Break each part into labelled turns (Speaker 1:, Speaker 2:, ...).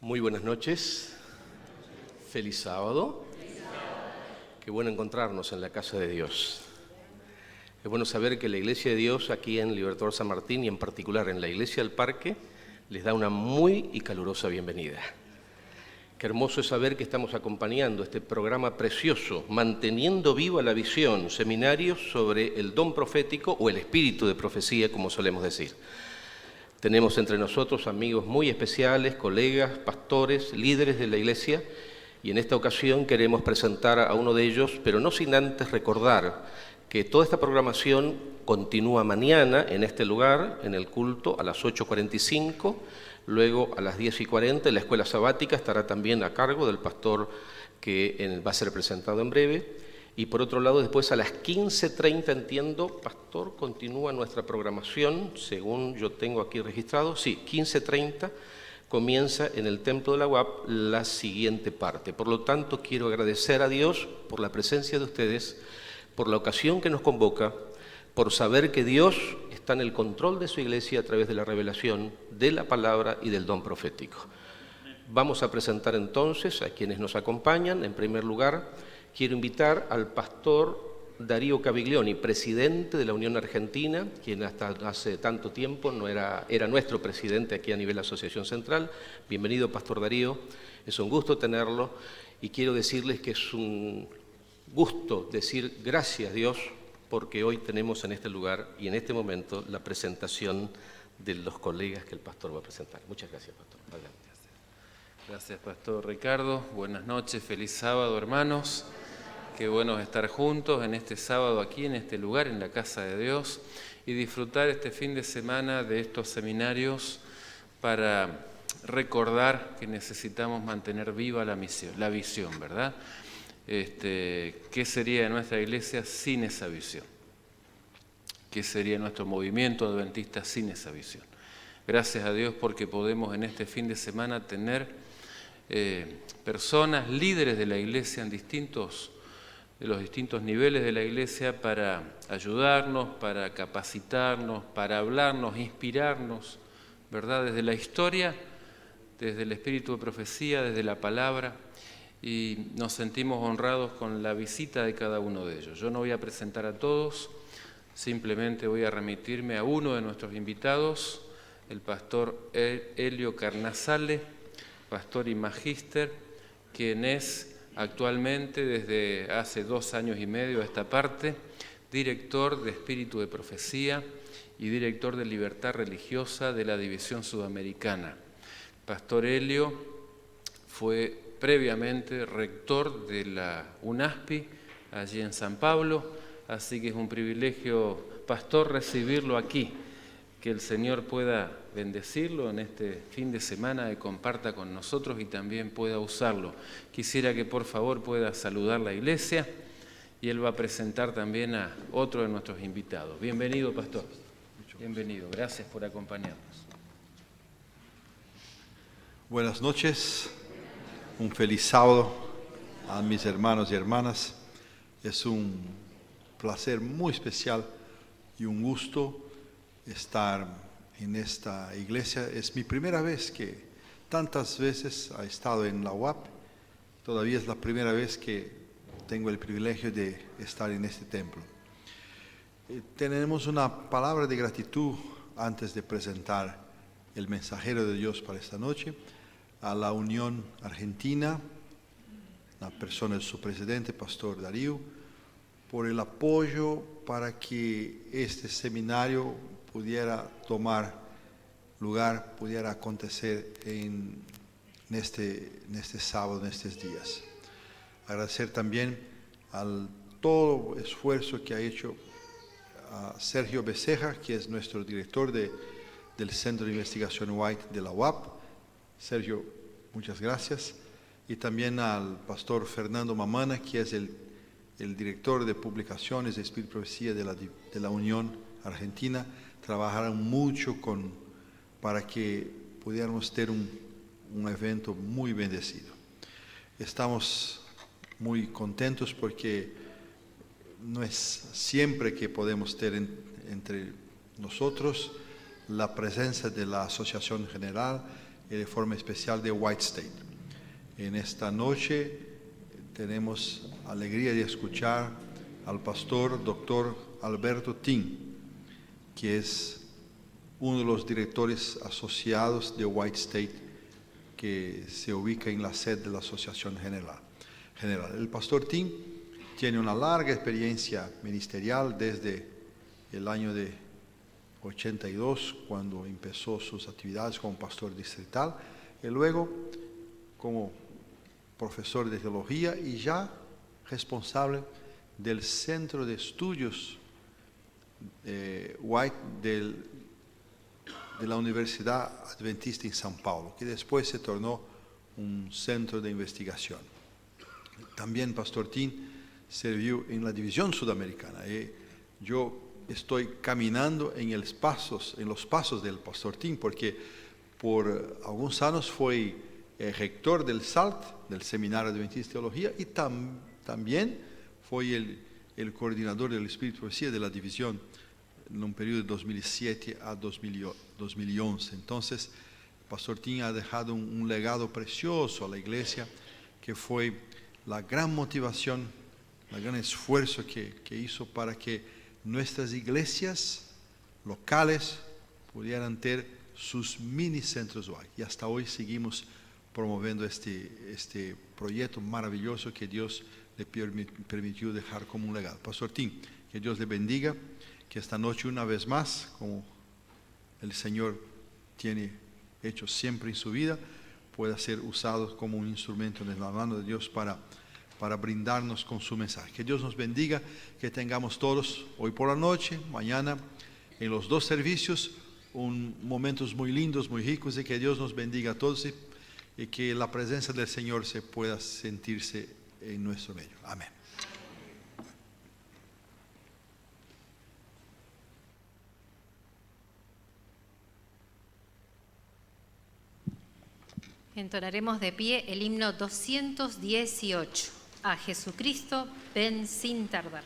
Speaker 1: Muy buenas noches, feliz sábado. Qué bueno encontrarnos en la casa de Dios. Es bueno saber que la Iglesia de Dios aquí en Libertador San Martín y en particular en la Iglesia del Parque les da una muy y calurosa bienvenida. Qué hermoso es saber que estamos acompañando este programa precioso, manteniendo viva la visión, seminarios sobre el don profético o el espíritu de profecía, como solemos decir. Tenemos entre nosotros amigos muy especiales, colegas, pastores, líderes de la Iglesia, y en esta ocasión queremos presentar a uno de ellos, pero no sin antes recordar que toda esta programación continúa mañana en este lugar, en el culto, a las 8:45, luego a las 10:40 la escuela sabática estará también a cargo del pastor que va a ser presentado en breve. Y por otro lado, después a las 15:30, entiendo, pastor, continúa nuestra programación, según yo tengo aquí registrado. Sí, 15:30 comienza en el Templo de la UAP la siguiente parte. Por lo tanto, quiero agradecer a Dios por la presencia de ustedes, por la ocasión que nos convoca, por saber que Dios está en el control de su iglesia a través de la revelación, de la palabra y del don profético. Vamos a presentar entonces a quienes nos acompañan. En primer lugar, quiero invitar al pastor Darío Caviglioni, presidente de la Unión Argentina, quien hasta hace tanto tiempo era nuestro presidente aquí a nivel Asociación Central. Bienvenido, pastor Darío, es un gusto tenerlo y quiero decirles que es un gusto decir gracias a Dios porque hoy tenemos en este lugar y en este momento la presentación de los colegas que el pastor va a presentar. Muchas gracias, pastor. Adelante.
Speaker 2: Gracias, pastor Ricardo. Buenas noches, feliz sábado, hermanos. Qué bueno estar juntos en este sábado aquí, en este lugar, en la casa de Dios, y disfrutar este fin de semana de estos seminarios para recordar que necesitamos mantener viva la visión, ¿verdad? ¿Qué sería de nuestra iglesia sin esa visión? ¿Qué sería nuestro movimiento adventista sin esa visión? Gracias a Dios porque podemos en este fin de semana tener personas, líderes de la iglesia de los distintos niveles de la iglesia para ayudarnos, para capacitarnos, para hablarnos, inspirarnos, ¿verdad? Desde la historia, desde el espíritu de profecía, desde la palabra, y nos sentimos honrados con la visita de cada uno de ellos. Yo no voy a presentar a todos, simplemente voy a remitirme a uno de nuestros invitados, el pastor Helio Carnazale, pastor y magíster, quien es actualmente, desde hace 2 años y medio a esta parte, director de Espíritu de Profecía y director de Libertad Religiosa de la División Sudamericana. Pastor Helio fue previamente rector de la UNASPI, allí en San Pablo, así que es un privilegio, pastor, recibirlo aquí. Que el Señor pueda bendecirlo en este fin de semana, que comparta con nosotros y también pueda usarlo. Quisiera que por favor pueda saludar la iglesia y él va a presentar también a otro de nuestros invitados. Bienvenido, pastor. Bienvenido. Gracias por acompañarnos.
Speaker 3: Buenas noches. Un feliz sábado a mis hermanos y hermanas. Es un placer muy especial y un gusto estar en esta iglesia. Es mi primera vez que tantas veces he estado en la UAP. Todavía es la primera vez que tengo el privilegio de estar en este templo. Tenemos una palabra de gratitud antes de presentar el mensajero de Dios para esta noche a la Unión Argentina, la persona de su presidente, pastor Darío, por el apoyo para que este seminario pudiera tomar lugar, pudiera acontecer en este sábado, en estos días. Agradecer también al todo esfuerzo que ha hecho a Sergio Becerra, que es nuestro director del Centro de Investigación White de la UAP. Sergio, muchas gracias. Y también al pastor Fernando Mamana, que es el director de publicaciones de Espíritu y Profecía de la Unión Argentina. Trabajaron mucho para que pudiéramos tener un evento muy bendecido. Estamos muy contentos porque no es siempre que podemos tener entre nosotros la presencia de la Asociación General y de forma especial de White State. En esta noche tenemos alegría de escuchar al pastor Dr. Alberto Tin, que es uno de los directores asociados de White State, que se ubica en la sede de la Asociación General. El pastor Tin tiene una larga experiencia ministerial desde el año de 82, cuando empezó sus actividades como pastor distrital, y luego como profesor de teología y ya responsable del Centro de Estudios White de la Universidad Adventista en São Paulo, que después se tornó un centro de investigación. También Pastor Tin sirvió en la división sudamericana. Yo estoy caminando en los pasos del Pastor Tin, porque por algunos años fue rector del SALT, del Seminario Adventista de Teología, y también fue el coordinador del Espíritu y Profecía de la división en un periodo de 2007 a 2011. Entonces, Pastor Tin ha dejado un legado precioso a la iglesia, que fue la gran motivación, el gran esfuerzo que hizo para que nuestras iglesias locales pudieran tener sus mini centros White. Y hasta hoy seguimos promoviendo este proyecto maravilloso que Dios le permitió dejar como un legado. Pastor Tin, que Dios le bendiga, que esta noche una vez más, como el Señor tiene hecho siempre en su vida, pueda ser usado como un instrumento en la mano de Dios para brindarnos con su mensaje. Que Dios nos bendiga, que tengamos todos hoy por la noche, mañana, en los dos servicios, momentos muy lindos, muy ricos, y que Dios nos bendiga a todos y que la presencia del Señor se pueda sentirse en nuestro medio. Amén.
Speaker 4: Entonaremos de pie el himno 218, a Jesucristo, ven sin tardar.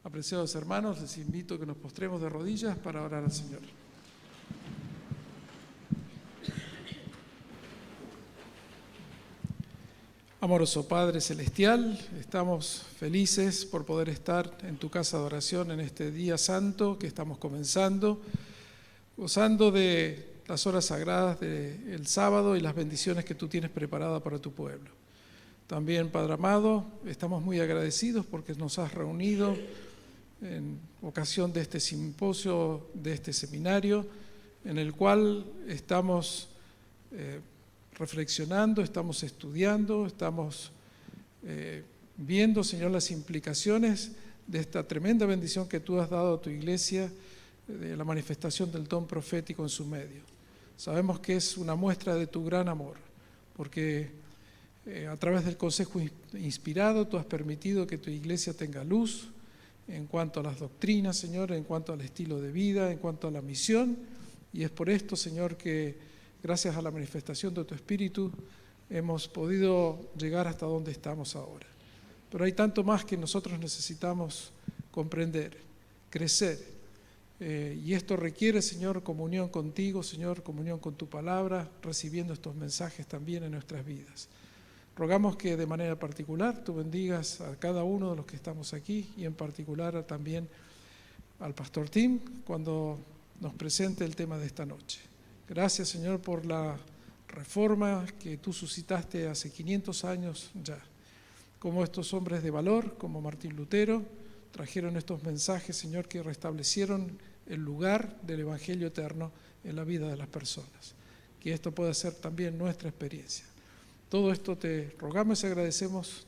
Speaker 5: Apreciados hermanos, les invito a que nos postremos de rodillas para orar al Señor. Amoroso Padre Celestial, estamos felices por poder estar en tu casa de oración en este día santo que estamos comenzando. gozando de las horas sagradas del sábado y las bendiciones que tú tienes preparadas para tu pueblo. También, Padre amado, estamos muy agradecidos porque nos has reunido en ocasión de este simposio, de este seminario, en el cual estamos reflexionando, estamos estudiando, estamos viendo, Señor, las implicaciones de esta tremenda bendición que tú has dado a tu iglesia, de la manifestación del don profético en su medio. Sabemos que es una muestra de tu gran amor, porque a través del consejo inspirado tú has permitido que tu iglesia tenga luz en cuanto a las doctrinas, Señor, en cuanto al estilo de vida, en cuanto a la misión, y es por esto, Señor, que gracias a la manifestación de tu Espíritu hemos podido llegar hasta donde estamos ahora. Pero hay tanto más que nosotros necesitamos comprender, crecer, y esto requiere, Señor, comunión contigo, Señor, comunión con tu palabra, recibiendo estos mensajes también en nuestras vidas. Rogamos que de manera particular tú bendigas a cada uno de los que estamos aquí y en particular también al Pastor Tim cuando nos presente el tema de esta noche. Gracias, Señor, por la reforma que tú suscitaste hace 500 años ya. Como estos hombres de valor, como Martín Lutero, trajeron estos mensajes, Señor, que restablecieron el lugar del Evangelio eterno en la vida de las personas. Que esto pueda ser también nuestra experiencia. Todo esto te rogamos y agradecemos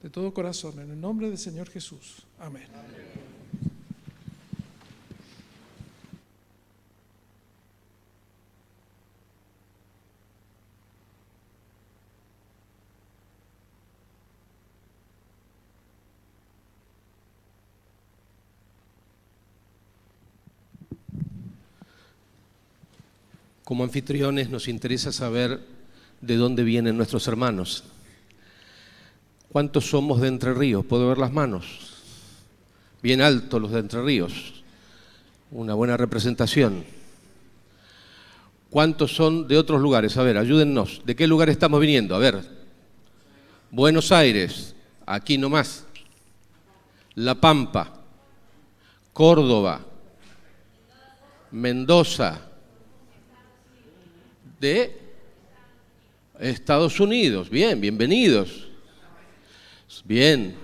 Speaker 5: de todo corazón, en el nombre del Señor Jesús. Amén.
Speaker 1: Como anfitriones nos interesa saber de dónde vienen nuestros hermanos. ¿Cuántos somos de Entre Ríos? ¿Puedo ver las manos? Bien altos los de Entre Ríos. Una buena representación. ¿Cuántos son de otros lugares? A ver, ayúdennos. ¿De qué lugar estamos viniendo? A ver. Buenos Aires, aquí nomás. La Pampa, Córdoba, Mendoza, de Estados Unidos. Bien, bienvenidos. Bien.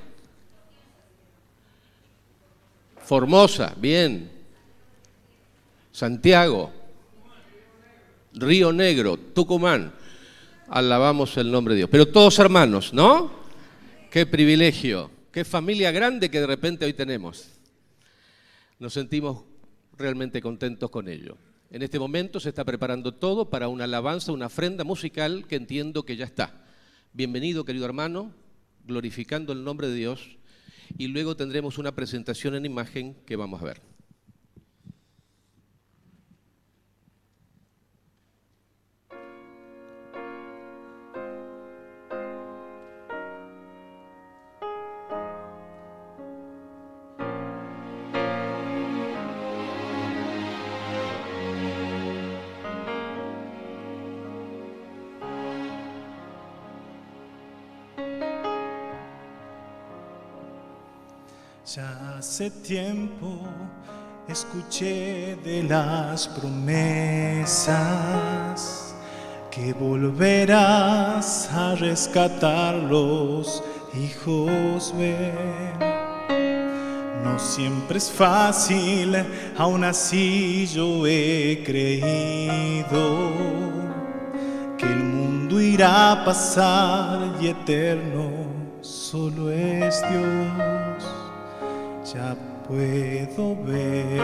Speaker 1: Formosa, bien. Santiago, Río Negro, Tucumán. Alabamos el nombre de Dios. Pero todos hermanos, ¿no? Qué privilegio, qué familia grande que de repente hoy tenemos. Nos sentimos realmente contentos con ello. En este momento se está preparando todo para una alabanza, una ofrenda musical que entiendo que ya está. Bienvenido, querido hermano, glorificando el nombre de Dios, y luego tendremos una presentación en imagen que vamos a ver.
Speaker 6: Ya hace tiempo escuché de las promesas que volverás a rescatar los hijos ven. No siempre es fácil, aún así yo he creído que el mundo irá a pasar y eterno solo es Dios. Ya puedo ver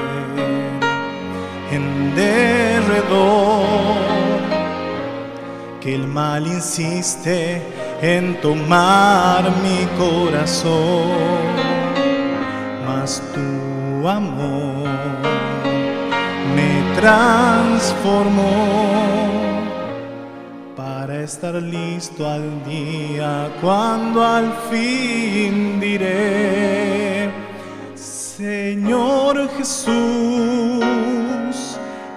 Speaker 6: en derredor que el mal insiste en tomar mi corazón, mas tu amor me transformó para estar listo al día cuando al fin diré: Señor Jesús,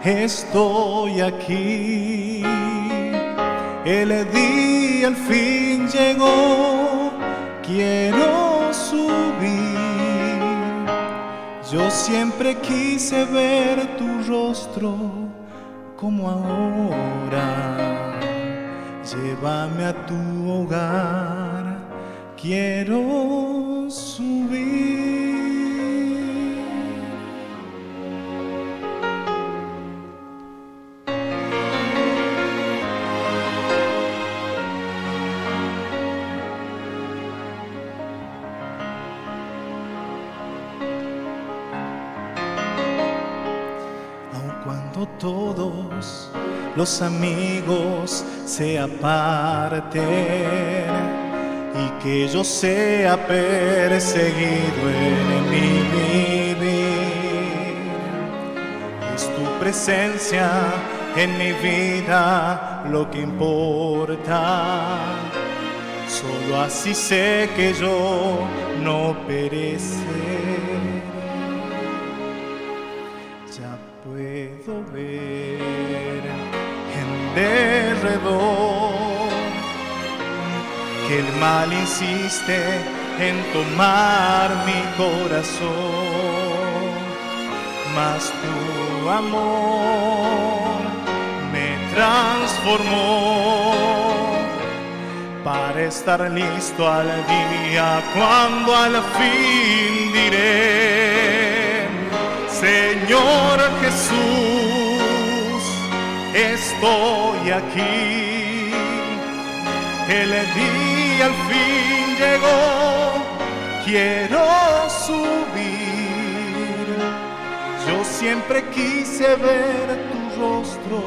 Speaker 6: estoy aquí. El día al fin llegó, quiero subir. Yo siempre quise ver tu rostro como ahora. Llévame a tu hogar, quiero subir. Todos los amigos se aparten y que yo sea perseguido en mi vivir. Es tu presencia en mi vida lo que importa. Solo así sé que yo no pereceré. Puedo ver en derredor que el mal insiste en tomar mi corazón, mas tu amor me transformó para estar listo al día cuando al fin diré: Señor Jesús, estoy aquí. El día al fin llegó, quiero subir. Yo siempre quise ver tu rostro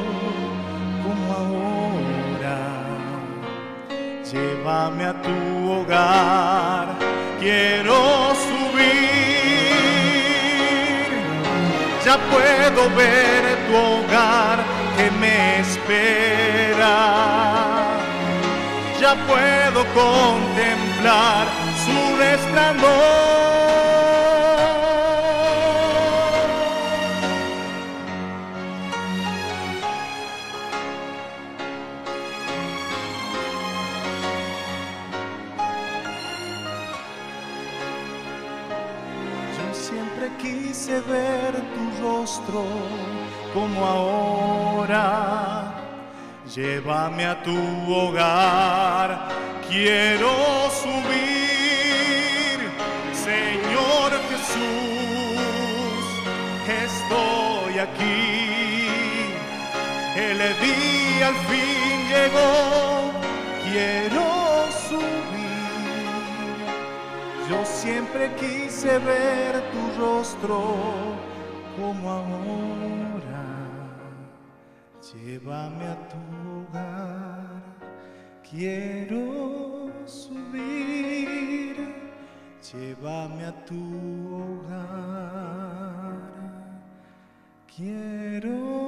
Speaker 6: como ahora. Llévame a tu hogar, quiero subir. Ya puedo ver tu hogar que me espera. Ya puedo contemplar su resplandor. Yo siempre quise ver tu rostro como ahora. Llévame a tu hogar, quiero subir. Señor Jesús, estoy aquí. El día al fin llegó, quiero subir. Yo siempre quise ver tu rostro como ahora. Llévame a tu hogar, quiero subir. Llévame a tu hogar, quiero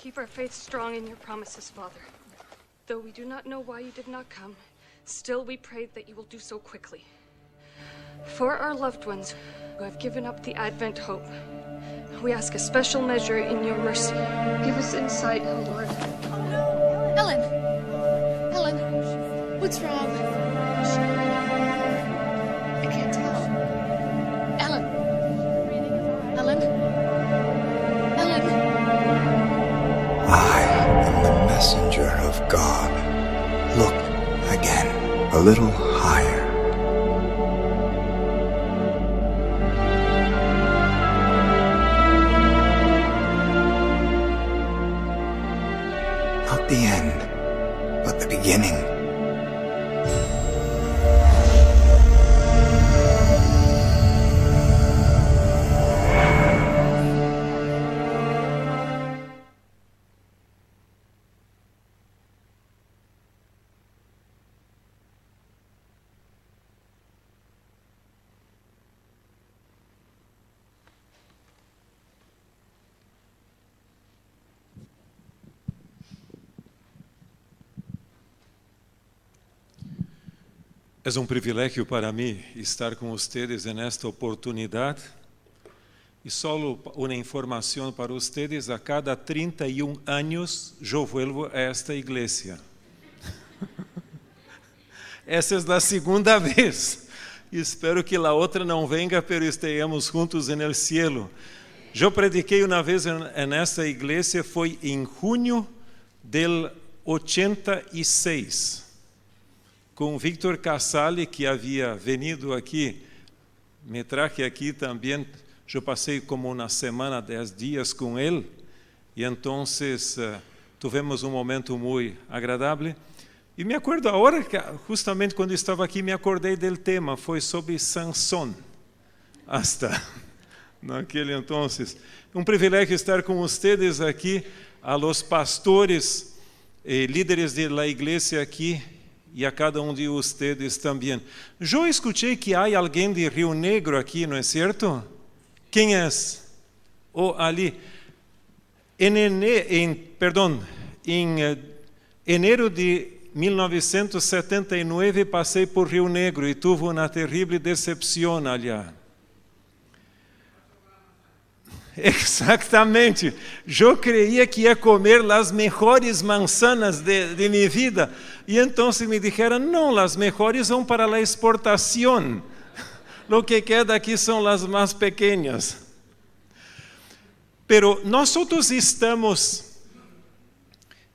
Speaker 7: Keep our faith strong in your promises, Father. Though we do not know why you did not come, still we pray that you will do so quickly. For our loved ones who have given up the Advent hope, we ask a special measure in your mercy. Give us insight, O Lord.
Speaker 8: Oh no! Ellen! Ellen, what's wrong? I can't tell. Ellen!
Speaker 9: of God, look again, a little higher. Not the end, but the beginning.
Speaker 10: É um privilégio para mim estar com vocês nesta oportunidade. E só uma informação para vocês: a cada 31 anos eu vuelvo a esta igreja. Essa é a segunda vez. Espero que a outra não venga, pero estejamos juntos no cielo. Eu prediquei uma vez nesta igreja, foi em junho del 86. Com Victor Casale, que havia venido aqui, me traje aqui também. Eu passei como uma semana, 10 dias com ele, e então tivemos um momento muito agradável. E me acordo agora, que justamente quando estava aqui, me acordei do tema, foi sobre Sansão. Hasta naquele então. Um privilégio estar com vocês aqui, a los pastores e líderes da igreja aqui, e a cada de vocês também. Eu escutei que há alguém de Rio Negro aqui, não é certo? Quem é? Ali. Em enero de 1979 passei por Rio Negro e tive uma terrível decepção allá. Exatamente. Eu creía que ia comer as melhores manzanas de minha vida. E então me disseram, não, as melhores são para a exportação. O que queda aqui são as mais pequenas. Pero nós estamos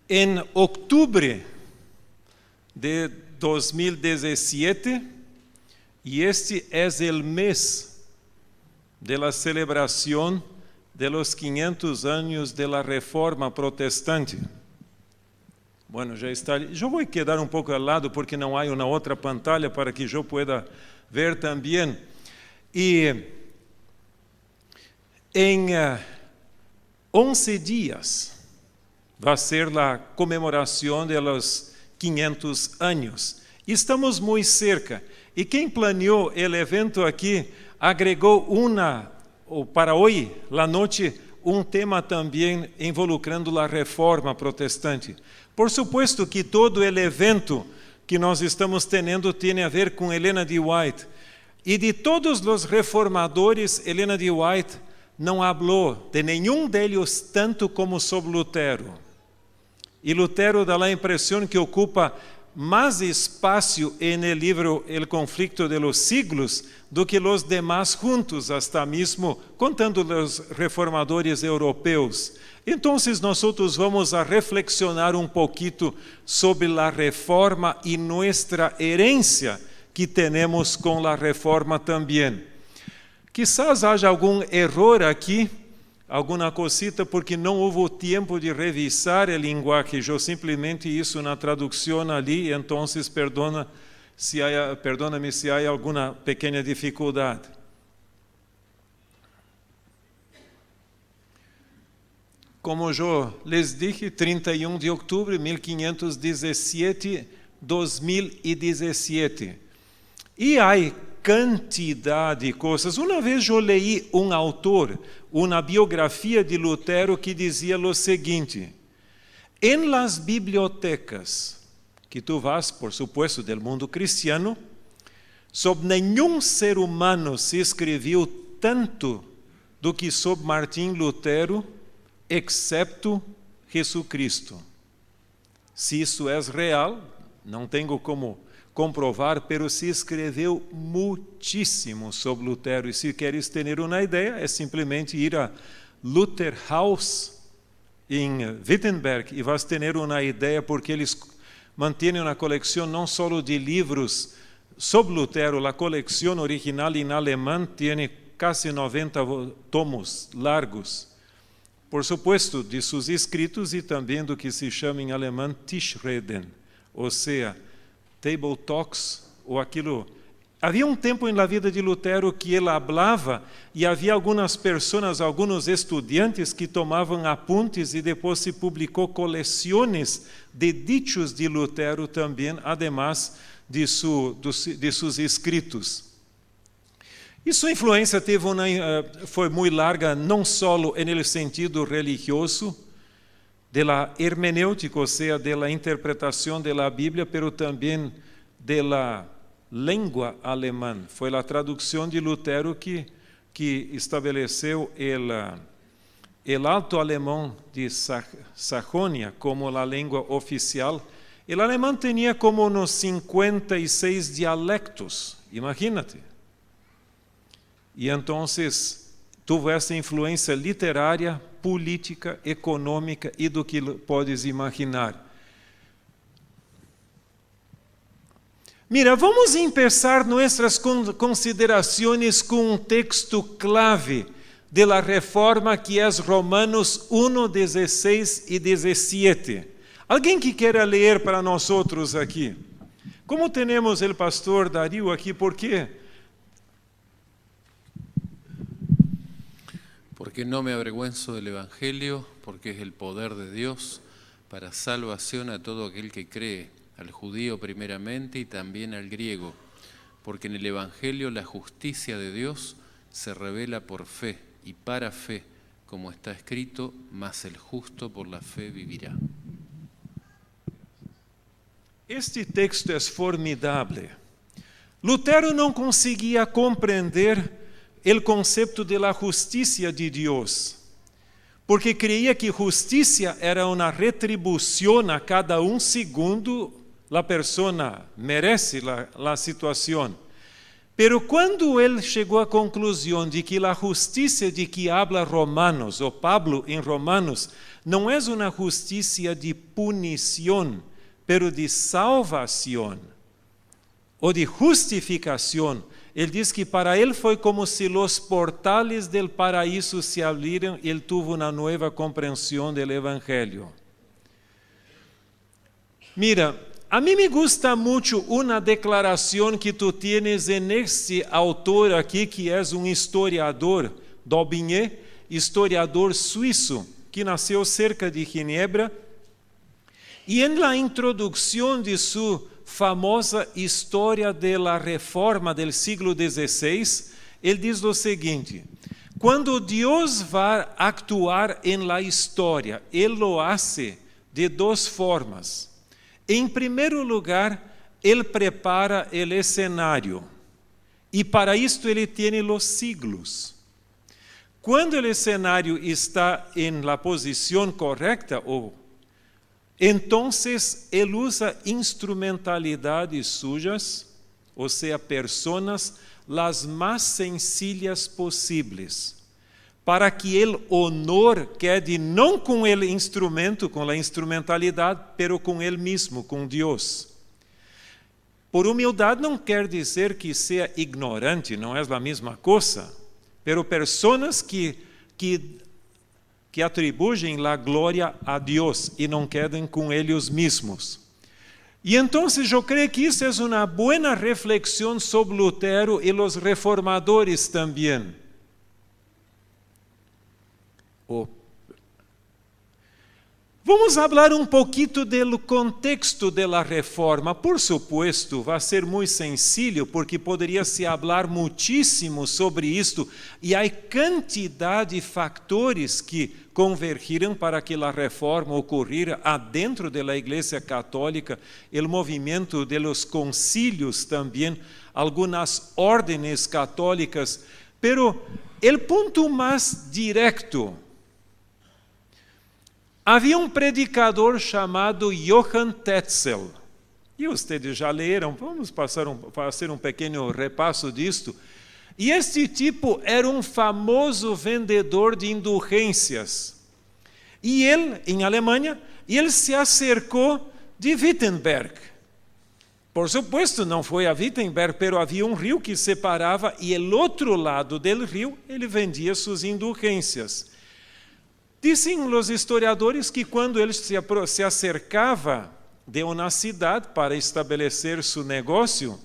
Speaker 10: em outubro de 2017 e este é o mês da celebração de los 500 anos de la Reforma Protestante. Bueno, já está ali. Eu vou quedar um pouco ao lado porque não há uma outra pantalla para que eu pueda ver também. E em 11 dias vai ser a comemoração de los 500 anos. Estamos muito cerca. E quem planeou o evento aqui agregou para hoje, la noite, um tema também involucrando a reforma protestante. Por supuesto que todo o evento que nós estamos tendo tem a ver com Helena de White. E de todos os reformadores, Helena de White não falou de nenhum deles tanto como sobre Lutero. E Lutero dá a impressão que ocupa mais espaço no livro El Conflicto de los Siglos do que os demais juntos, hasta mesmo contando os reformadores europeus. Então, nós vamos a reflexionar um pouquinho sobre a reforma e nossa herência que temos com a reforma também. Quizás haja algum erro aqui, alguma cosita, porque não houve tempo de revisar o linguagem. Eu simplesmente isso na tradução ali, então perdona-me se há alguma pequena dificuldade. Como eu les dije, 31 de outubro de 1517, 2017. E há quantidade de coisas. Uma vez eu leí um autor, uma biografia de Lutero que dizia o seguinte: em las bibliotecas que tu vas, por supuesto, del mundo cristiano, sobre nenhum ser humano se escreveu tanto do que sobre Martim Lutero, excepto Jesucristo. Se isso é real, não tenho como comprovar, pero se escreveu muitíssimo sobre Lutero. E se queres ter uma ideia, é simplesmente ir a Luther House em Wittenberg e vas ter uma ideia porque eles mantêm uma coleção não só de livros sobre Lutero, a coleção original em alemão tem quase 90 tomos largos, por supuesto, de seus escritos e também do que se chama em alemão Tischreden, ou seja, table talks, ou aquilo. Havia um tempo na vida de Lutero que ele falava e havia algumas pessoas, alguns estudantes que tomavam apuntes e depois se publicou coleções de dichos de Lutero também, además de seus escritos. E sua influência foi muito larga, não só no sentido religioso, da hermenêutica, ou seja, da interpretação da Bíblia, mas também da língua alemã. Foi a tradução de Lutero que estabeleceu o alto alemão de Sajonia como a língua oficial. O alemão tinha como uns 56 dialectos, imagínate. E então, tuvo essa influência literária, política, econômica e do que podes imaginar. Mira, vamos começar nossas considerações com um texto clave de la Reforma, que é Romanos 1, 16 e 17. Alguém que queira ler para nós outros aqui? Como temos o pastor Dario aqui, por quê?
Speaker 2: Porque no me avergüenzo del Evangelio, porque es el poder de Dios para salvación a todo aquel que cree, al judío primeramente y también al griego, porque en el Evangelio la justicia de Dios se revela por fe y para fe, como está escrito, mas el justo por la fe vivirá.
Speaker 10: Este texto é formidável. Lutero não conseguia compreender o conceito de la justicia de Deus, porque creia que justiça era uma retribuição a cada segundo a pessoa merece a situação. Pero quando ele chegou à conclusão de que a justiça de que habla Romanos, ou Pablo em Romanos, não é uma justiça de punição, pero de salvação, ou de justificação, ele diz que para ele foi como se os portales del paraíso se abriram e ele teve uma nova compreensão do Evangelho. Mira, a mim me gusta muito uma declaração que tu tienes neste autor aqui, que é um historiador, Daubigné, historiador suíço, que nasceu cerca de Ginebra, e em la introdução de sua famosa História da Reforma do século XVI, ele diz o seguinte: quando Deus vai actuar em la história, ele lo hace de duas formas. Em primeiro lugar, ele prepara o cenário, e para isto ele tem os siglos. Quando o cenário está em la posição correta, então ele usa instrumentalidades sujas, ou seja, personas las mais sencillas possíveis, para que o honor quede não com o instrumento, com a instrumentalidade, pero com ele mesmo, com Deus. Por humildade não quer dizer que seja ignorante, não é a mesma coisa, pero personas que atribuem a glória a Deus e não quedam com eles mesmos. E então eu creio que isso é uma boa reflexão sobre Lutero e os reformadores também. Vamos falar um pouquinho do contexto da reforma. Por supuesto, vai ser muito sencillo, porque poderia se falar muitíssimo sobre isto, e há quantidade de fatores que convergiram para que a reforma ocorrera adentro da Igreja Católica, o movimento de los concílios também, algumas ordens católicas, pero o ponto mais direto. Havia um predicador chamado Johann Tetzel, e vocês já leram, vamos fazer um pequeno repasso disto. E este tipo era um famoso vendedor de indulgências. E ele, em Alemanha, ele se acercou de Wittenberg. Por supuesto, não foi a Wittenberg, mas havia um rio que separava e do outro lado do rio ele vendia suas indulgências. Dizem os historiadores que quando ele se acercava de uma cidade para estabelecer seu negócio,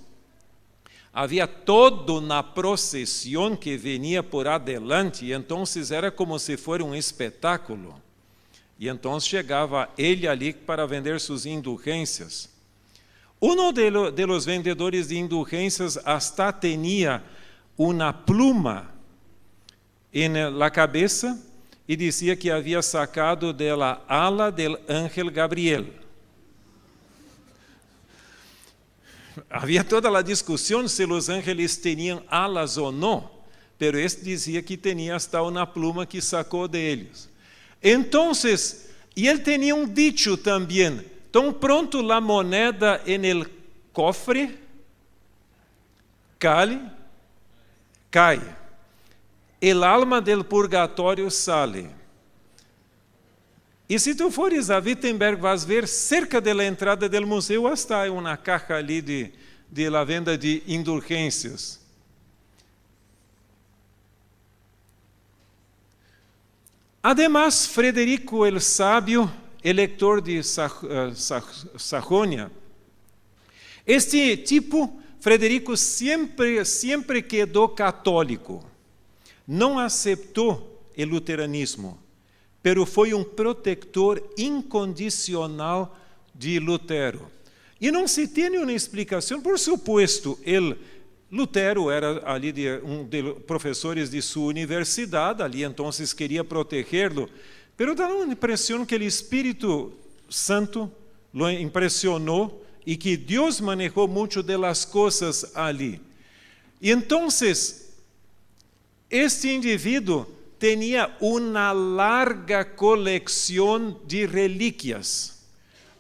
Speaker 10: havia toda uma procissão que vinha por adelante, e então era como se fosse um espetáculo. E então chegava ele ali para vender suas indulgências. De los vendedores de indulgências hasta tinha uma pluma na cabeça e dizia que havia sacado da ala del ángel Gabriel. Havia toda a discussão se os ángeles tinham alas ou não, mas este dizia que tinha hasta uma pluma que sacou deles. Então, e ele tinha um dicho também: tão pronto a moneda en el cofre cai, el alma del purgatório sale. E se tu fores a Wittenberg, vas ver cerca da entrada do museu hasta uma caja ali de la venda de indulgências. Además, Frederico el Sábio, elector de Sajonia, este tipo, Frederico, sempre quedou católico. Não aceitou o luteranismo, pero foi um protetor incondicional de Lutero. E não se tem uma explicação, por supuesto, Lutero era ali um dos professores de sua universidade, ali então queria protegê-lo, pero dá uma impressão que o Espírito Santo lo impressionou e que Deus manejou muito das coisas ali. E então, este indivíduo tinha uma larga coleção de relíquias.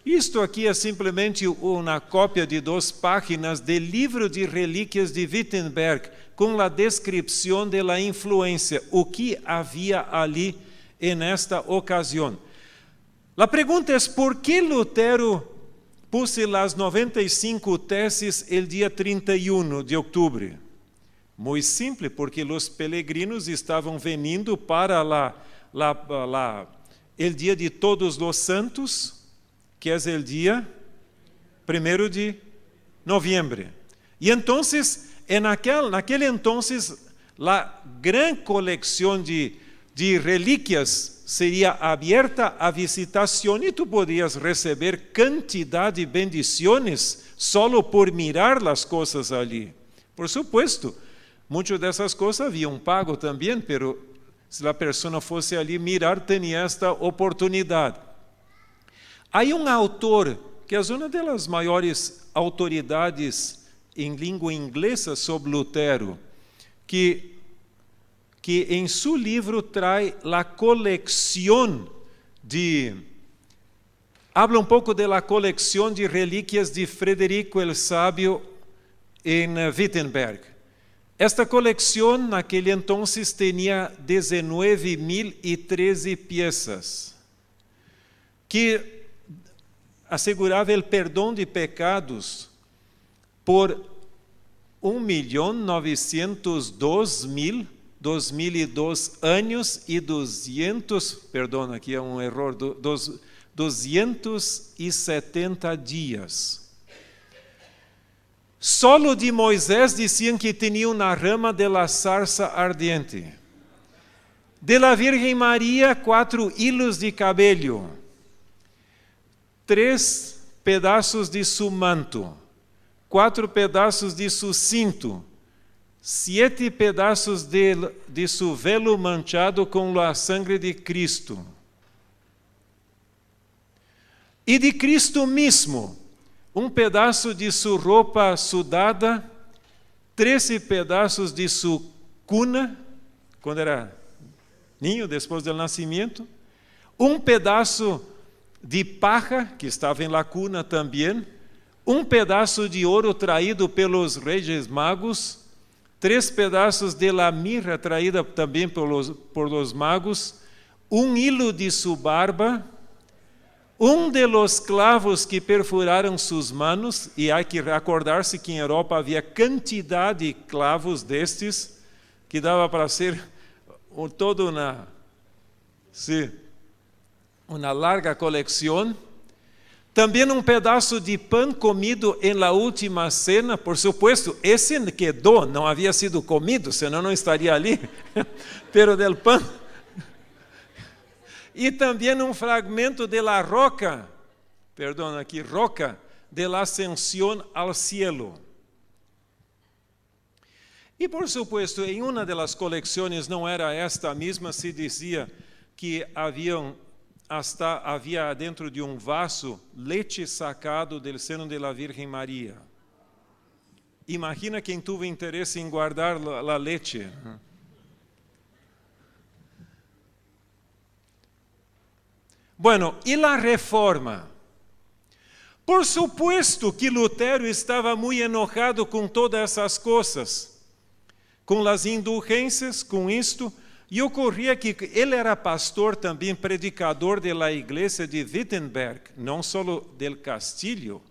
Speaker 10: Isto aqui é simplesmente uma cópia de 2 páginas do livro de relíquias de Wittenberg, com a descrição da influência, o que havia ali nesta ocasião. A pergunta é: por que Lutero pôs as 95 teses el dia 31 de outubro? Muito simples, porque os peregrinos estavam vindo para o dia de Todos os Santos, que é o dia 1 de novembro. E então, naquele entonces, a grande coleção de relíquias seria aberta à visitação e tu podias receber quantidade de bendições solo por mirar as coisas ali. Por supuesto, muitas dessas coisas haviam pago também, pero se a pessoa fosse ali mirar, tinha esta oportunidade. Há um autor que é uma das maiores autoridades em língua inglesa sobre Lutero, que em seu livro traz a coleção habla um pouco da coleção de relíquias de Frederico el Sábio em Wittenberg. Esta coleção, naquele entonces, tinha 19.013 peças, que assegurava o perdão de pecados por 1.902.002 anos e 270 dias. Solo de Moisés diziam que tinha uma rama de la zarza ardiente. De la Virgem Maria, 4 hilos de cabelo, 3 pedaços de su manto, 4 pedaços de su cinto, 7 pedaços de su velo manchado com a sangre de Cristo. E de Cristo mesmo, um pedaço de sua roupa sudada, 13 pedaços de sua cuna, quando era ninho, depois do nascimento, um pedaço de paja, que estava em la cuna também, um pedaço de ouro traído pelos reis magos, 3 pedaços de la mirra traída também por los magos, un hilo de su barba, de los clavos que perfuraram sus manos, e há que recordar-se que em Europa havia quantidade de clavos destes, que dava para ser toda uma larga coleção. Também pedaço de pão comido em la última cena, por supuesto, esse quedou, não havia sido comido, senão não estaria ali, pero del pão. E também fragmento de la roca, roca, de la ascensión al cielo. E por supuesto, em uma das coleções, não era esta mesma, se dizia que havia dentro de um vaso leite sacado del seno de la Virgem Maria. Imagina quem teve interesse em guardar a leite. Bueno, e a reforma? Por supuesto que Lutero estava muito enojado com todas essas coisas, com as indulgências, com isto, e ocorria que ele era pastor também, predicador da igreja de Wittenberg, não só do castilho,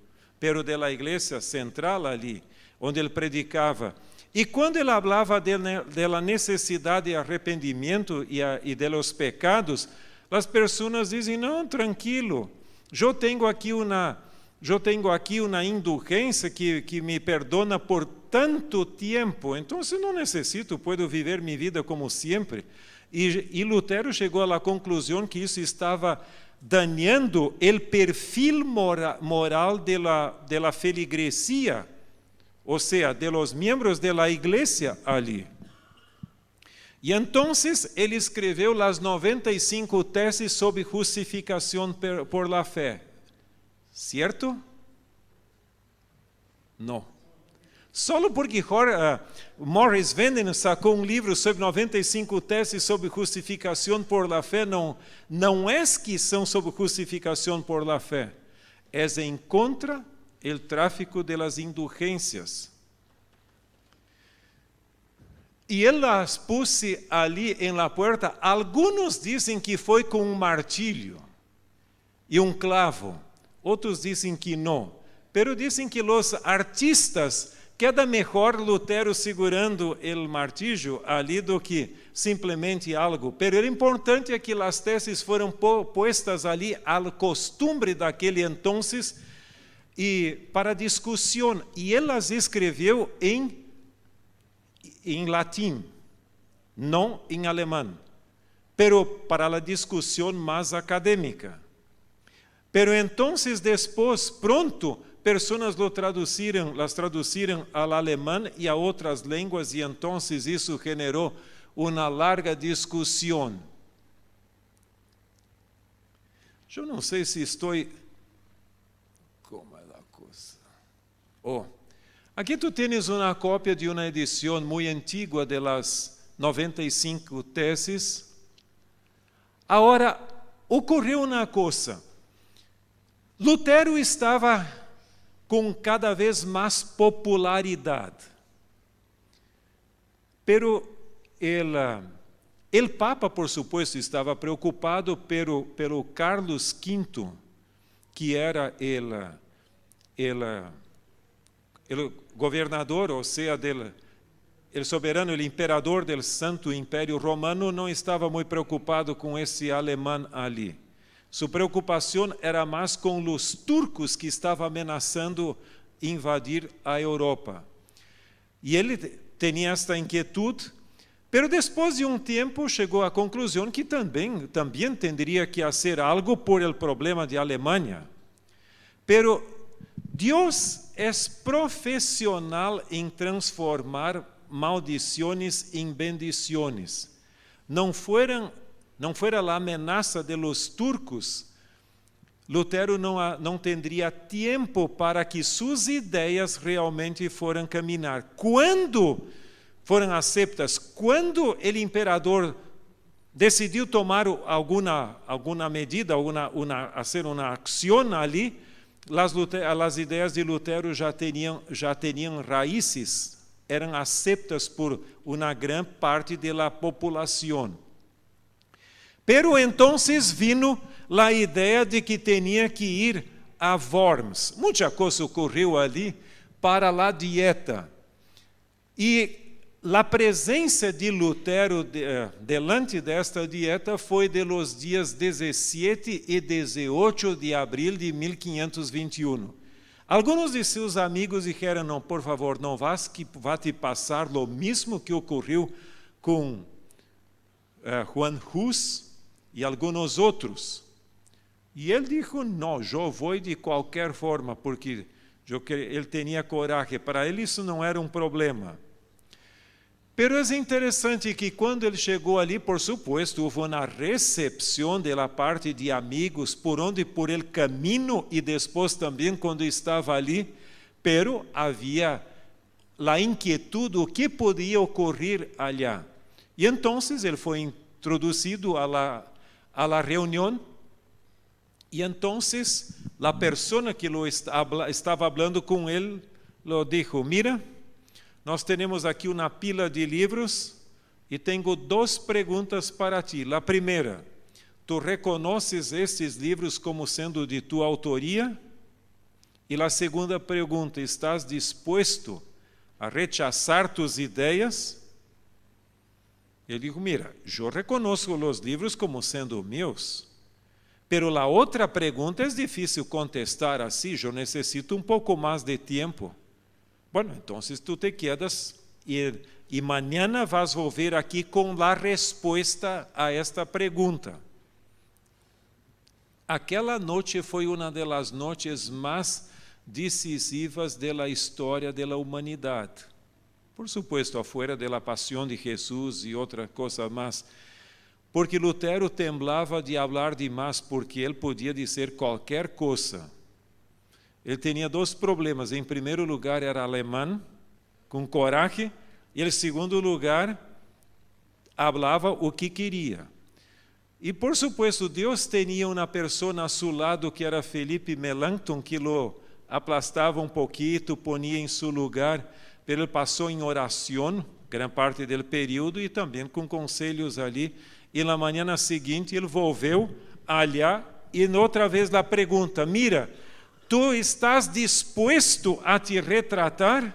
Speaker 10: pero da igreja central ali, onde ele predicava. E quando ele falava da necessidade de arrependimento e de los pecados, as pessoas dizem, não, tranquilo, eu tenho aqui uma indulgência que me perdona por tanto tempo, então não necessito, posso viver minha vida como sempre. E Lutero chegou à conclusão que isso estava dañando o perfil moral de la feligresia, ou seja, de los miembros de la igreja ali. E então ele escreveu as 95 teses sobre justificação por la fé. Certo? Não. Só porque Morris Venden sacou um livro sobre 95 teses sobre justificação por la fé, não é que são sobre justificação por la fé, é em contra o tráfico de las indulgências. E ele las puse ali em la puerta. Alguns dizem que foi com um martilho e um clavo. Outros dizem que não. Pero dizem que os artistas queda melhor Lutero segurando o martillo ali do que simplesmente algo. Pero o importante é que as teses foram postas ali ao costume daquele entonces e para discussão. E ele as escreveu em latim, não em alemão, pero para a discussão mais acadêmica. Pero entonces depois, pronto, pessoas las traduziram ao alemão e a outras línguas, e entonces isso generou uma larga discussão. Eu não sei se estou... Como é a coisa? Aqui tu tens uma cópia de uma edição muito antiga de las 95 teses. Agora, ocorreu uma coisa. Lutero estava com cada vez mais popularidade. Pero o Papa, por supuesto, estava preocupado pelo Carlos V, que era o governador, ou seja, o soberano, o imperador do Santo Império Romano, não estava muito preocupado com esse alemão ali. Sua preocupação era mais com os turcos que estavam ameaçando invadir a Europa. E ele tinha esta inquietude, mas depois de um tempo chegou à conclusão que também teria que fazer algo por el problema de Alemanha. Pero Deus é profissional em transformar maldições em bendições. Não fuera a ameaça de los turcos, Lutero não teria tempo para que suas ideias realmente foram caminhar. Quando foram aceitas, quando o imperador decidiu tomar alguma medida, fazer uma ação ali, as ideias de Lutero já tinham raízes, eram aceitas por uma grande parte da população. Pero entonces vino a ideia de que tinha que ir a Worms. Muita coisa ocorreu ali para a dieta. E a presença de Lutero delante desta dieta foi de los dias 17 e 18 de abril de 1521. Alguns de seus amigos disseram, não, por favor, não vas que vai te passar o mesmo que ocorreu com Juan Hus e alguns outros. E ele disse, não, eu vou de qualquer forma, porque ele tinha coragem. Para ele isso não era um problema. Pero é interessante que quando ele chegou ali, por supuesto, houve uma recepção da parte de amigos por ele caminho e depois também quando estava ali, pero havia a inquietude o que podia ocorrer allá. E então ele foi introduzido a la reunião e então a pessoa que estava falando com ele lo dijo, mira, nós temos aqui uma pila de livros e tenho 2 perguntas para ti. A primeira, tu reconheces estes livros como sendo de tua autoria? E a segunda pergunta, estás disposto a rechazar tus ideias? Ele dijo, mira, eu reconozco os livros como sendo meus, pero a outra pergunta é difícil contestar assim, eu necessito um pouco mais de tempo. Bueno, entonces tú te quedas y mañana vas a volver aquí con la respuesta a esta pregunta. Aquela noite foi uma das noites mais decisivas da história da humanidade. Por supuesto, afuera da paixão de Jesus e outra coisa mais. Porque Lutero temblava de falar demais, porque ele podia dizer qualquer coisa. Ele tinha 2 problemas. Em primeiro lugar, era alemão, com coragem, e em segundo lugar, falava o que queria. E, por supuesto, Deus tinha uma pessoa a seu lado, que era Felipe Melanchthon, que lo aplastava um pouquinho, ponia em seu lugar, mas ele passou em oração, grande parte do período, e também com conselhos ali. E na manhã seguinte, ele volveu allá, e outra vez a pergunta, mira, tu estás disposto a te retratar?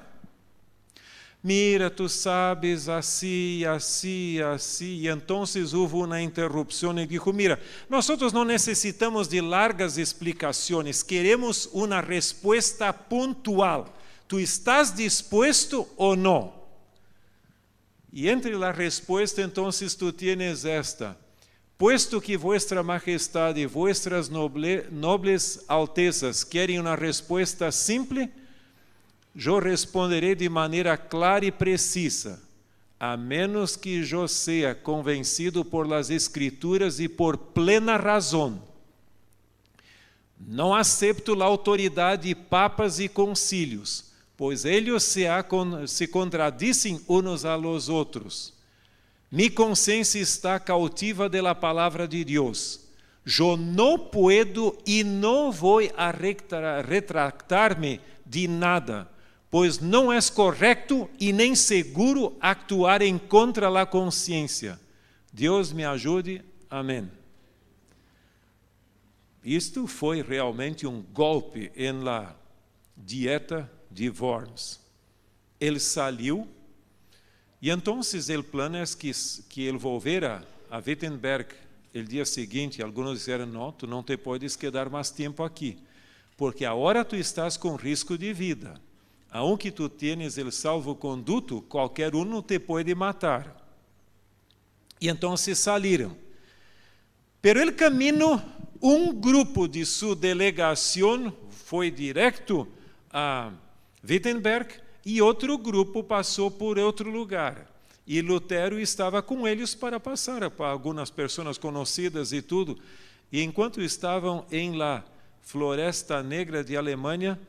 Speaker 10: Mira, tu sabes, assim, assim, assim. E então houve uma interrupção e disse, mira, nós não necessitamos de largas explicações, queremos uma resposta pontual. Tu estás disposto ou não? E entre a resposta, então, tu tienes esta. Puesto que vuestra majestade e vuestras nobles altezas querem uma resposta simples, eu responderei de maneira clara e precisa, a menos que eu seja convencido por las escrituras e por plena razão. Não acepto a autoridade de papas e concílios, pois eles se contradicem uns a los outros. Mi consciência está cautiva de la palavra de Deus. Eu não puedo e não vou a retractar-me de nada, pois não é correto e nem seguro actuar em contra da consciência. Deus me ajude. Amém. Isto foi realmente um golpe em la dieta de Worms. Ele saiu. E então, o plano é que ele volvera a Wittenberg o dia seguinte. Alguns disseram, não, tu não te podes quedar mais tempo aqui, porque agora tu estás com risco de vida. Aunque tu tienes el salvo-conduto, qualquer um te pode matar. E então saíram. Pero el camino, um grupo de sua delegação foi direto a Wittenberg, e outro grupo passou por outro lugar. E Lutero estava com eles para passar para algumas pessoas conhecidas e tudo. E enquanto estavam em la Floresta Negra de Alemanha,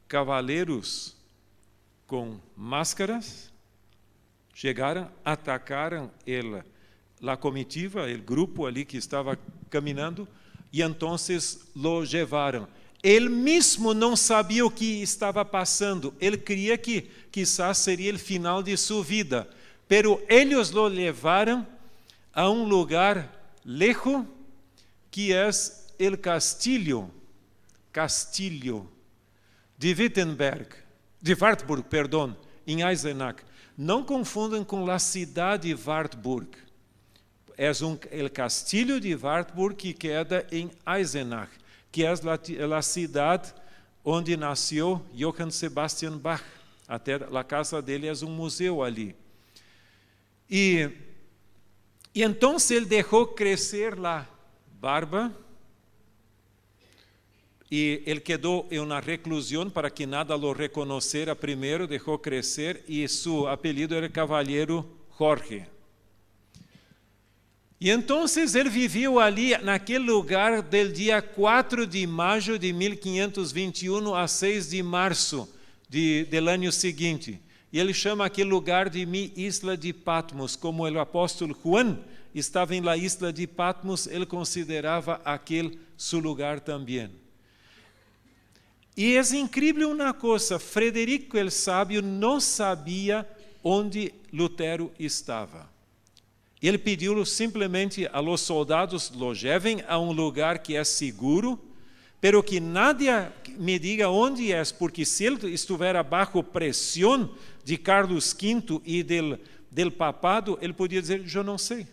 Speaker 10: cavaleiros com máscaras chegaram, atacaram a comitiva, o grupo ali que estava caminhando, e então lo levaram. Ele mesmo não sabia o que estava passando. Ele queria que quizás seria o final de sua vida. Pero eles lo levaram a um lugar Lejo, que é o castillo de Wartburg, perdão, em Eisenach. Não confundam com a cidade de Wartburg. É o castillo de Wartburg que queda em Eisenach, que é a cidade onde nasceu Johann Sebastian Bach. Até a casa dele é museu ali. E então ele deixou crescer a barba e ele quedou em uma reclusão para que nada lo reconhecera primeiro, deixou crescer e seu apelido era Cavalheiro Jorge. E então ele viveu ali naquele lugar del dia 4 de maio de 1521 a 6 de março do ano seguinte. E ele chama aquele lugar de mi isla de Patmos, como o apóstolo Juan estava em la isla de Patmos, ele considerava aquele seu lugar também. E é incrível uma coisa, Frederico el Sábio não sabia onde Lutero estava. Ele pediu simplesmente a los soldados, lo levem a um lugar que é seguro, pero que nadie me diga onde é, porque se ele estiver bajo pressão de Carlos V e del papado, ele podia dizer, eu não sei.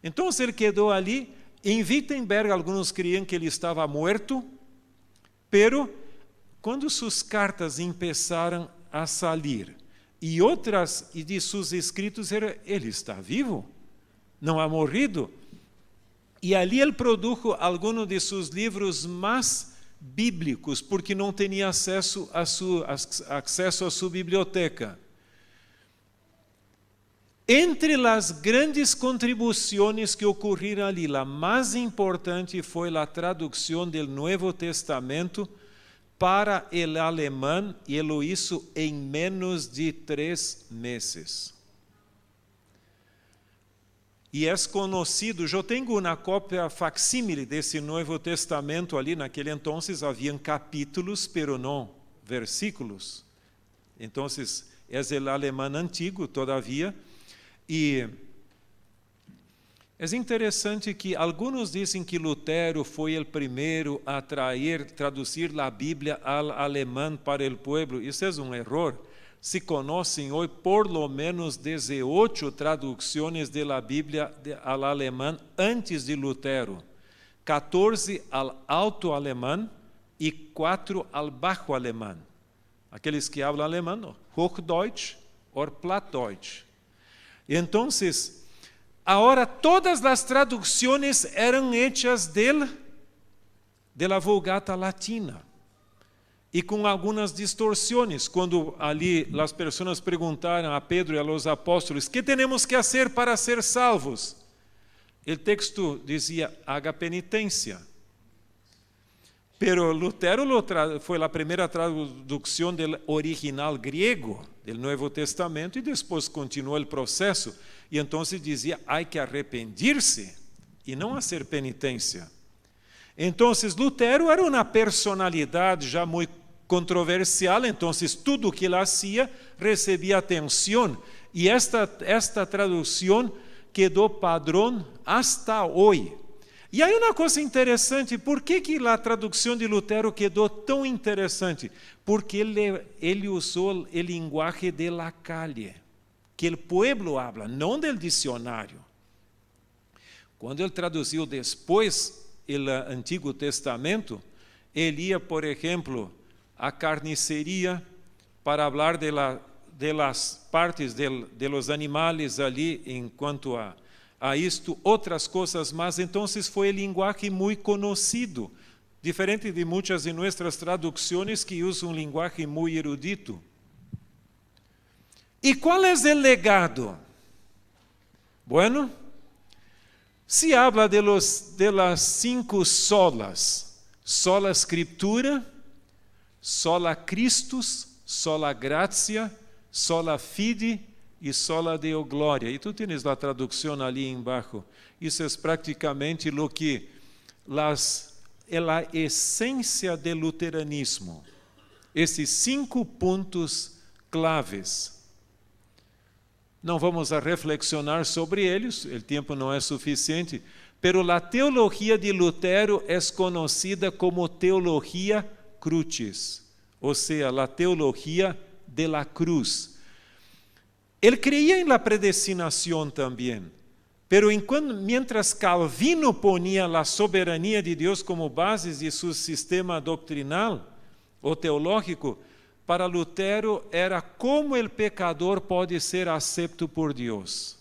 Speaker 10: Então ele quedou ali. Em Wittenberg, alguns criam que ele estava morto, pero quando suas cartas começaram a sair, e outras de seus escritos era, ele está vivo, não ha morrido. E ali ele produziu alguns de seus livros mais bíblicos, porque não tinha acesso à sua biblioteca. Entre as grandes contribuições que ocorreram ali, a mais importante foi a tradução do Novo Testamento para o alemão, e ele o hizo em menos de 3 meses. E é conhecido, eu tenho uma cópia facsímile desse Novo Testamento ali, naquele entonces haviam capítulos, pero não versículos. Então, é o alemão antigo, todavia. E é interessante que alguns dizem que Lutero foi o primeiro a traduzir a Bíblia ao alemão para o povo. Isso é um erro. Se conhecem hoje por lo menos 18 traduções da Bíblia ao alemão antes de Lutero. 14 ao alto alemão e 4 ao baixo alemão. Aqueles que falam alemão, Hochdeutsch ou Plattdeutsch. Então, agora todas as traduções eram hechas da Vulgata Latina e com algumas distorções. Quando ali as pessoas perguntaram a Pedro e a los apóstolos, ¿qué temos que fazer para ser salvos? O texto dizia, haga penitência. Pero Lutero foi a primeira tradução do original grego do Novo Testamento e depois continuou o processo. E então dizia, há que arrepender-se e não fazer penitência. Então, Lutero era uma personalidade já muito controversial, então tudo o que ele fazia recebia atenção. E esta tradução quedou padrão hasta hoje. E aí uma coisa interessante, por que a tradução de Lutero quedou tão interessante? Porque ele usou o linguagem de la calle, que o pueblo habla, não do dicionário. Quando ele traduziu depois o Antigo Testamento, ele ia, por exemplo, à carniceria para falar de las partes de los animales ali, enquanto a isto, outras coisas mais. Então, foi um linguagem muito conhecido, diferente de muitas de nossas traduções que usam um linguagem muito erudito. E qual é o legado? Bueno, se habla de las 5 solas: sola Escritura, sola Christus, sola gratia, sola fide e sola Deo glória. E tu tens a tradução ali embaixo. Isso é praticamente o que é a essência do luteranismo. Esses 5 pontos claves. Não vamos a reflexionar sobre eles, o tempo não é suficiente, pero la teología de Lutero es conocida como teología crucis, o sea, la teología de la cruz. Él creía en la predestinación también, pero mientras Calvino ponía la soberanía de Dios como base de su sistema doctrinal o teológico, para Lutero era como el pecador pode ser acepto por Deus.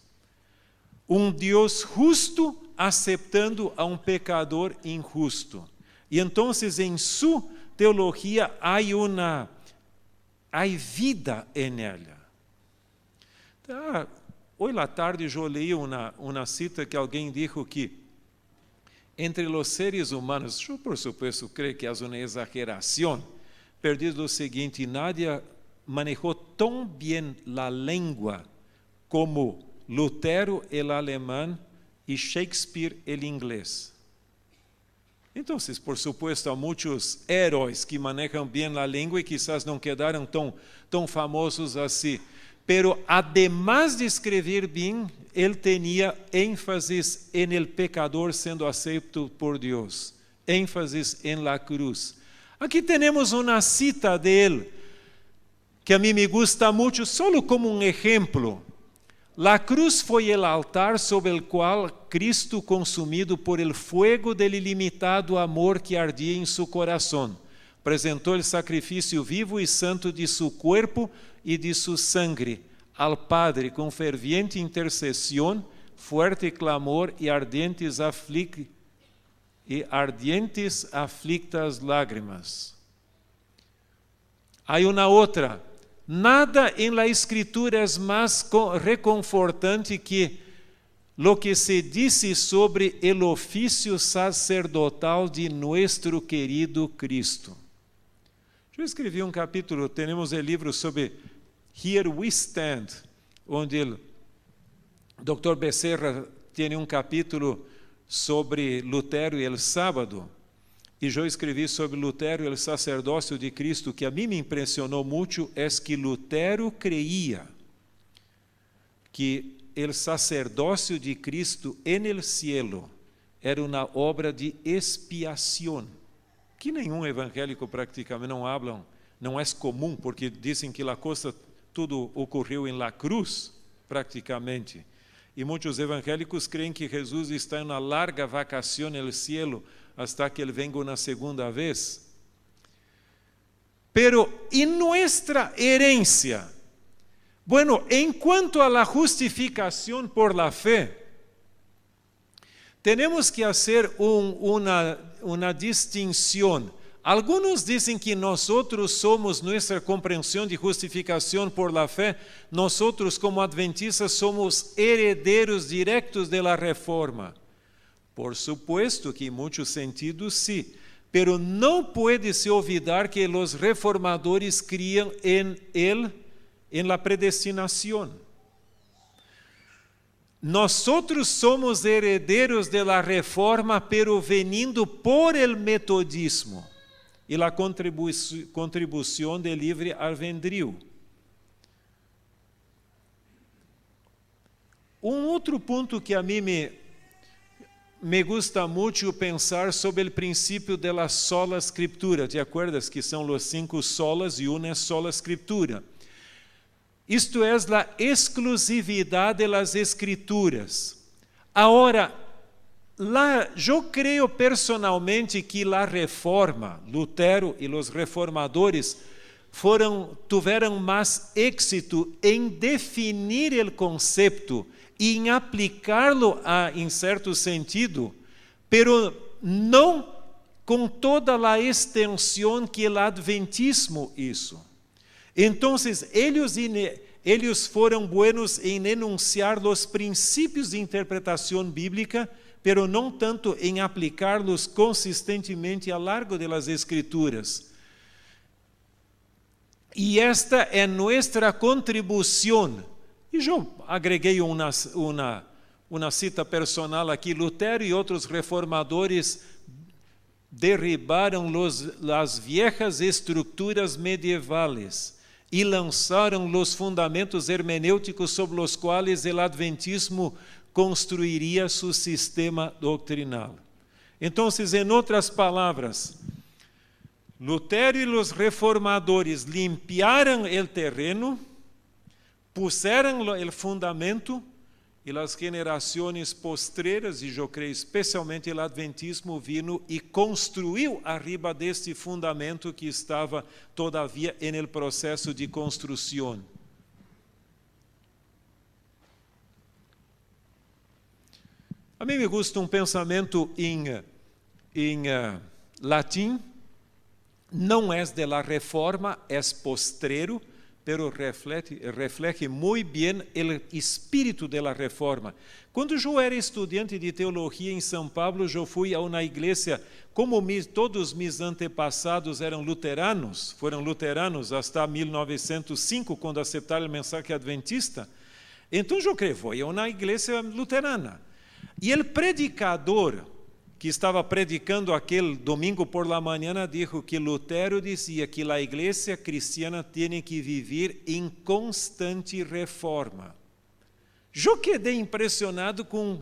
Speaker 10: Deus justo aceptando a pecador injusto. E então, em sua teologia, há vida em ela. Hoje à tarde eu li uma cita que alguém disse que entre os seres humanos, eu por supuesto creio que é uma exageração, pero diz o seguinte: nadie manejou tão bem a língua como Lutero, el alemán, e Shakespeare, el inglês. Então, por supuesto, há muitos heróis que manejam bem a língua e quizás não quedaram tão famosos assim. Pero, además de escrever bem, ele tinha ênfasis en el pecador sendo aceito por Deus, ênfasis en la cruz. Aqui temos uma cita dele, que a mim me gusta muito, só como exemplo. La cruz foi el altar sobre el qual Cristo, consumido por el fuego del ilimitado amor que ardia em su coração, apresentou el sacrifício vivo e santo de su cuerpo e de su sangre al Padre com ferviente intercessão, fuerte clamor e ardientes aflictas lágrimas. Há uma outra. Nada em la Escritura é mais reconfortante que lo que se disse sobre el ofício sacerdotal de nuestro querido Cristo. Eu escrevi capítulo, temos o livro sobre Here We Stand, onde o Dr. Becerra tem capítulo sobre Lutero e o sábado, e eu escrevi sobre Lutero e o sacerdócio de Cristo, que a mim me impressionou muito, é que Lutero creía que o sacerdócio de Cristo en el cielo era uma obra de expiação, que nenhum evangélico praticamente não hablam, não é comum, porque dizem que a coisa tudo ocorreu em la cruz, praticamente. E muitos evangélicos creem que Jesus está em uma larga vacação no cielo, hasta que Ele venga una segunda vez. Pero, ¿y nuestra herencia? Bueno, en cuanto a la justificación por la fe, tenemos que hacer una distinción. Algunos dicen que nosotros somos nuestra comprensión de justificación por la fe, nosotros como adventistas somos herederos directos de la reforma. Por supuesto que em muitos sentidos sim, pero não pode se olvidar que os reformadores criam em la predestinação. Nós somos herederos de la reforma, pero venindo por el metodismo e la contribuição de livre albedrío. Outro ponto que a mim me gusta muito pensar sobre o princípio de la sola escritura. ¿Te acuerdas que são os 5 solas e uma é sola escritura? Isto é a exclusividade de las escrituras. Agora, eu creio personalmente que a reforma, Lutero e os reformadores, tiveram mais êxito em definir o conceito e em aplicá-lo em certo sentido, pero não com toda a extensão que o adventismo hizo. Então, eles foram buenos em enunciar os princípios de interpretação bíblica, pero não tanto em aplicá-los consistentemente ao largo das Escrituras. E esta é nossa contribuição. E eu agreguei uma cita personal aqui. Lutero e outros reformadores derribaram as viejas estruturas medievales e lançaram os fundamentos hermenêuticos sobre os quais o adventismo construiria su sistema doctrinal. Entonces, en otras palabras, Lutero y los reformadores limpiaron el terreno, pusieron el fundamento, e as gerações postreras, e eu creio especialmente o adventismo, vino e construiu arriba deste fundamento que estava todavia em el processo de construção. A mim me gusta um pensamento em latim, não é de la reforma, é postrero, pero reflete muito bem o espírito da reforma. Quando eu era estudante de teologia em São Paulo, eu fui a uma igreja, como todos meus antepassados eram luteranos, foram luteranos até 1905, quando aceitaram a mensagem adventista. Então eu creio, vou a uma igreja luterana. E o predicador que estava predicando aquele domingo por la manhã, dijo que Lutero dizia que a igreja cristiana tem que viver em constante reforma. Eu quedei impressionado com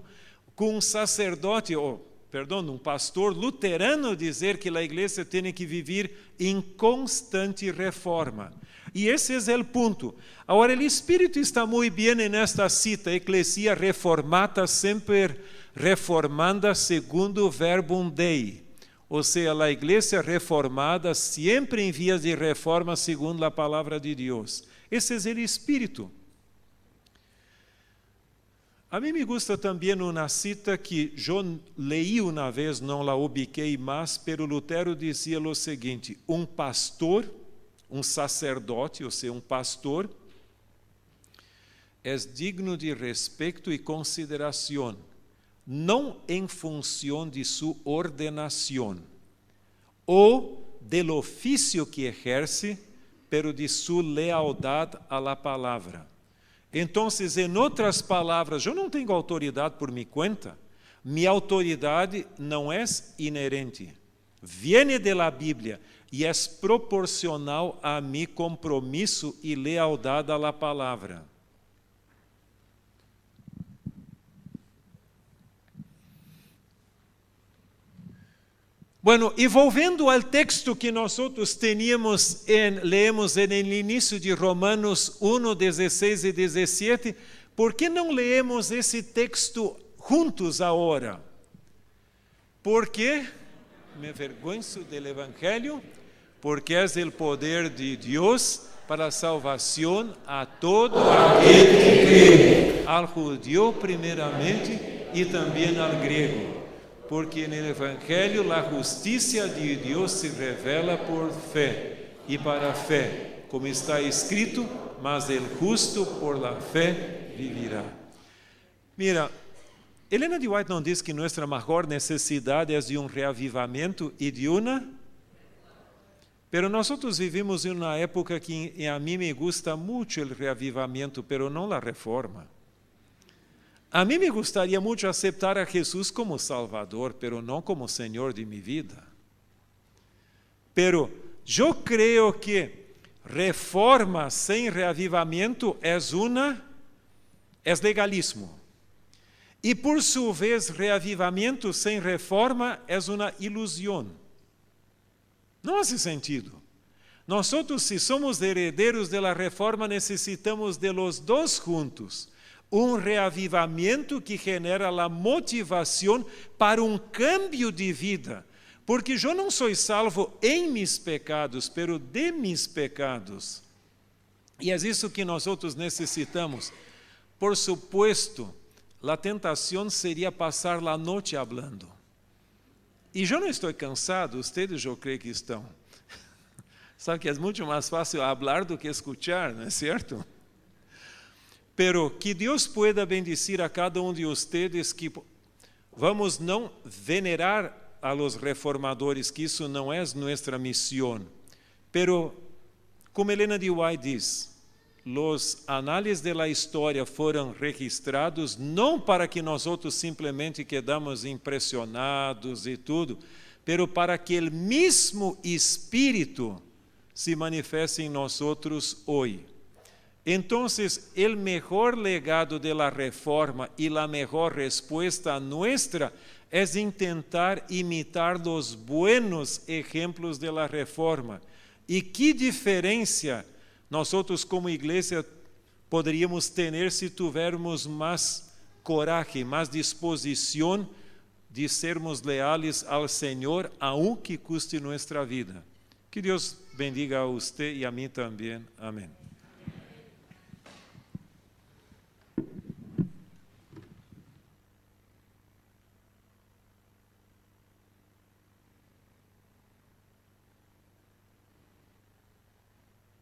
Speaker 10: um sacerdote, um pastor luterano dizer que a igreja tem que viver em constante reforma. E esse é o ponto. Agora, o Espírito está muito bem nesta cita, Ecclesia reformata sempre reformanda segundo verbum Dei, ou seja, a igreja reformada sempre em vias de reforma segundo a palavra de Deus. Esse é o espírito. A mim me gusta também uma cita que eu leí uma vez, não la ubiquei mais, pero Lutero dizia o seguinte: um pastor, um sacerdote, ou seja, um pastor, é digno de respeito e consideração, não em função de sua ordenação, ou del ofício que exerce, pero de sua lealdade à la palavra. Então, em outras palavras, eu não tenho autoridade por minha conta, minha autoridade não é inerente, viene de la Bíblia e é proporcional a meu compromisso e lealdade à la palavra. Bueno, e volvendo ao texto que nós leemos no início de Romanos 1, 16 e 17, por que não leemos esse texto juntos agora? Porque me avergonzo do Evangelho, porque é o poder de Deus para a salvação a todo aquele que crê, ao judeu primeiramente e também ao grego. Porque no Evangelho a justiça de Deus se revela por fé, e para a fé, como está escrito, mas el justo por la fé vivirá. Mira, Helena de White não diz que nossa maior necessidade é de um reavivamento e de uma... Pero nós vivimos em uma época que a mim me gusta muito o reavivamento, pero não a reforma. A mim me gostaria muito aceitar a Jesus como Salvador, pero não como Senhor de minha vida. Pero eu creio que reforma sem reavivamento é legalismo. E por sua vez, reavivamento sem reforma é uma ilusão. Não faz sentido. Nós, se somos herdeiros da reforma, necessitamos de los dois juntos. Um reavivamento que genera a motivação para um cambio de vida. Porque eu não sou salvo em mis pecados, pero de mis pecados. E é isso que nós necessitamos. Por supuesto, a tentação seria passar a noite falando. E eu não estou cansado, vocês eu creio que estão. Sabe que é muito mais fácil falar do que escuchar, não é certo? Pero que Deus pueda bendecir a cada um de vocês, que vamos não venerar a los reformadores, que isso não é nossa missão. Pero, como Helena de White diz, os análises da história foram registrados não para que nós simplesmente quedamos impressionados e tudo, pero para que o mesmo Espírito se manifeste em nós hoje. Entonces, el mejor legado de la Reforma y la mejor respuesta nuestra es intentar imitar los buenos ejemplos de la Reforma. ¿Y qué diferencia nosotros como iglesia podríamos tener si tuviéramos más coraje, más disposición de sermos leales al Señor, aunque cueste nuestra vida? Que Dios bendiga a usted y a mí también. Amén.